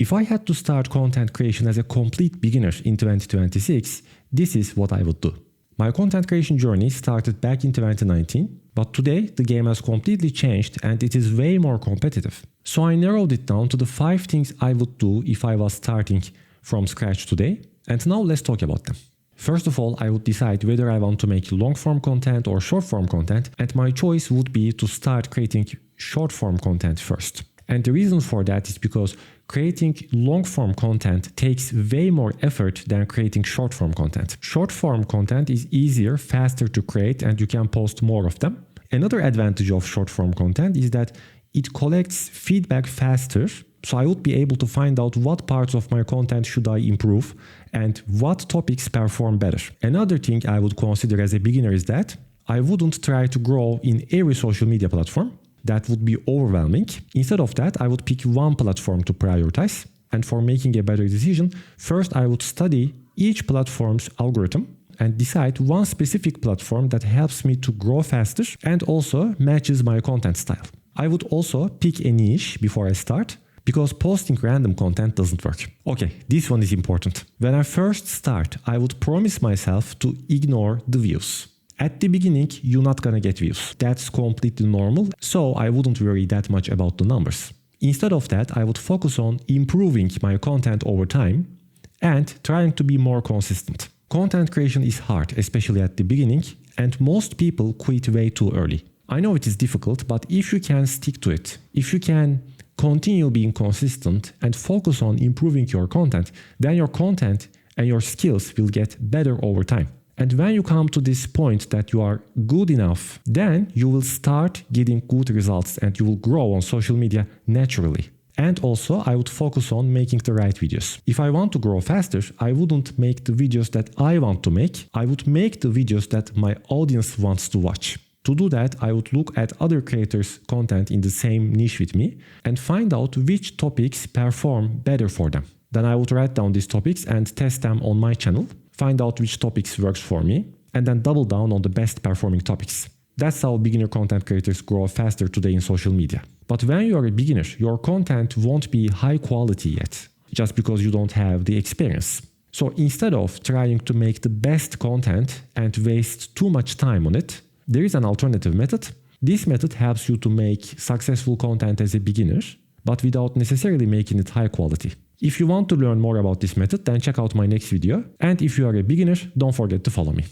If I had to start content creation as a complete beginner in 2026, this is what I would do. My content creation journey started back in 2019, but today the game has completely changed and it is way more competitive. So I narrowed it down to the 5 things I would do if I was starting from scratch today, and now let's talk about them. First of all, I would decide whether I want to make long-form content or short-form content, and my choice would be to start creating short-form content first. And the reason for that is because creating long-form content takes way more effort than creating short-form content. Short-form content is easier, faster to create, and you can post more of them. Another advantage of short-form content is that it collects feedback faster, so I would be able to find out what parts of my content should I improve and what topics perform better. Another thing I would consider as a beginner is that I wouldn't try to grow in every social media platform. That would be overwhelming. Instead of that, I would pick one platform to prioritize. And for making a better decision, first I would study each platform's algorithm and decide one specific platform that helps me to grow faster and also matches my content style. I would also pick a niche before I start, because posting random content doesn't work. Okay, this one is important. When I first start, I would promise myself to ignore the views. At the beginning, you're not gonna get views. That's completely normal, so I wouldn't worry that much about the numbers. Instead of that, I would focus on improving my content over time and trying to be more consistent. Content creation is hard, especially at the beginning, and most people quit way too early. I know it is difficult, but if you can stick to it, if you can continue being consistent and focus on improving your content, then your content and your skills will get better over time. And when you come to this point that you are good enough, then you will start getting good results and you will grow on social media naturally. And also, I would focus on making the right videos. If I want to grow faster, I wouldn't make the videos that I want to make. I would make the videos that my audience wants to watch. To do that, I would look at other creators' content in the same niche with me and find out which topics perform better for them. Then I would write down these topics and test them on my channel, find out which topics works for me, and then double down on the best performing topics. That's how beginner content creators grow faster today in social media. But when you are a beginner, your content won't be high quality yet, just because you don't have the experience. So instead of trying to make the best content and waste too much time on it, there is an alternative method. This method helps you to make successful content as a beginner, but without necessarily making it high quality. If you want to learn more about this method, then check out my next video. And if you are a beginner, don't forget to follow me.